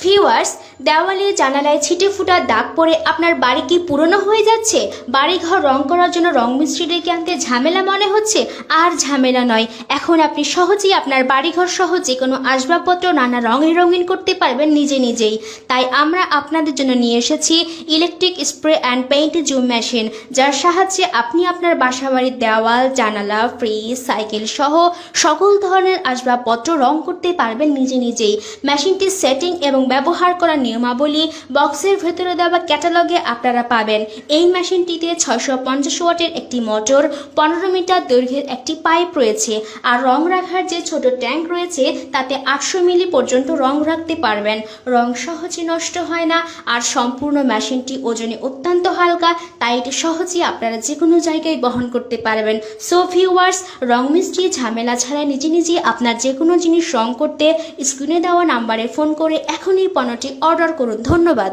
Viewers, দেওয়ালে জানালায় ছিটে ফোটা দাগ পড়ে আপনার বাড়ি কি পুরনো হয়ে যাচ্ছে? বাড়িঘর রং করার জন্য রং মিস্ত্রি ডেকে আনতে ঝামেলা মনে হচ্ছে? আর ঝামেলা নয়, এখন আপনি সহজেই আপনার বাড়িঘর সহ যে কোনো আসবাবপত্র নানা রঙে রঙিন করতে পারবেন নিজেই। তাই আমরা আপনাদের জন্য নিয়ে এসেছি electric spray and paint zoom machine, যার সাহায্যে আপনি আপনার বাসাবাড়ির দেওয়াল, জানালা, ফ্রিজ, সাইকেল সহ সকল ধরনের আসবাবপত্র রং করতে পারবেন নিজেই। মেশিনটির সেটিং এবং ব্যবহার করার নিয়মাবলী বক্সের ভেতরে দেওয়া ক্যাটালগে আপনারা পাবেন। এই মেশিনটিতে 650 ওয়াটের একটি মোটর, 15 মিটার দৈর্ঘ্যের একটি পাইপ রয়েছে, আর রং রাখার যে ছোট ট্যাঙ্ক রয়েছে তাতে 800 মিলি পর্যন্ত রং রাখতে পারবেন। রং সহজে নষ্ট হয় না, আর সম্পূর্ণ মেশিনটি ওজনে অত্যন্ত হালকা, তাই এটি সহজেই আপনারা যে কোনো জায়গায় বহন করতে পারবেন। সো ভিউয়ার্স, রং মিস্ত্রি ঝামেলা ছাড়া নিজে আপনার যে কোনো জিনিস রং করতে স্ক্রিনে দেওয়া নাম্বারে ফোন করে এখনই পণ্যটি অর্ডার করুন। ধন্যবাদ।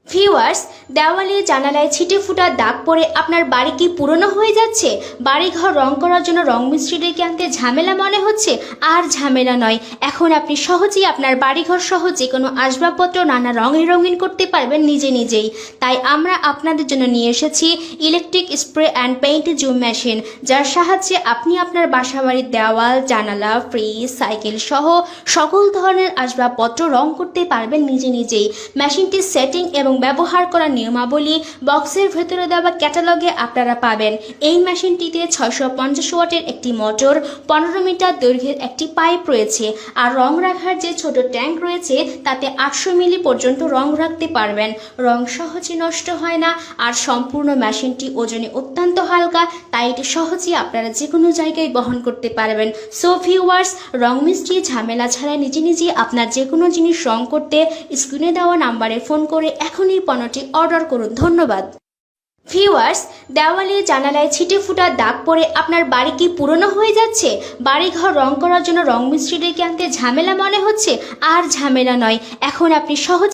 ভিউয়ার্স, দেওয়ালে জানালায় ছিটে ফোটা দাগ পড়ে আপনার বাড়ি কি পুরনো হয়ে যাচ্ছে? বাড়িঘর রং করার জন্য রং মিস্ত্রি ডেকে আনতে ঝামেলা মনে হচ্ছে? আর ঝামেলা নয়, এখন আপনি সহজেই আপনার বাড়িঘর সহ যে কোনো আসবাবপত্র নানা রঙে রঙিন করতে পারবেন নিজেই। তাই আমরা আপনাদের জন্য নিয়ে এসেছি electric spray and paint zoom machine, যার সাহায্যে আপনি আপনার বাসাবাড়ির দেওয়াল, জানালা, ফ্রিজ, সাইকেল সহ সকল ধরনের আসবাবপত্র রং করতে পারবেন নিজেই। মেশিনটির সেটিং এবং ব্যবহার করার নিয়মাবলী বক্সের ভেতরে দেওয়া ক্যাটালগে আপনারা পাবেন। এই মেশিনটিতে 650 ওয়াটের একটি মোটর, 15 মিটার দৈর্ঘ্যের একটি পাইপ রয়েছে, আর রং রাখার যে ছোট ট্যাঙ্ক রয়েছে তাতে 800 মিলি পর্যন্ত রং রাখতে পারবেন। রং সহজে নষ্ট হয় না, আর সম্পূর্ণ মেশিনটি ওজনে অত্যন্ত হালকা, তাই এটি সহজেই আপনারা যে কোনো জায়গায় বহন করতে পারবেন। সো ভিউয়ার্স, রং মিস্ত্রি ঝামেলা ছাড়া নিজে আপনার যে কোনো জিনিস রং করতে স্ক্রিনে দেওয়া নাম্বারে ফোন করে এখনই পণ্যটি অর্ডার করুন। ধন্যবাদ। ভিউয়ার্স, দেওয়ালে জানালায় ছিটে ফোটা দাগ পড়ে আপনার বাড়ি কি পুরনো হয়ে যাচ্ছে? বাড়িঘর রং করার জন্য রং মিস্ত্রি ডেকে আনতে ঝামেলা মনে হচ্ছে? আর ঝামেলা নয়, এখন আপনি সহজ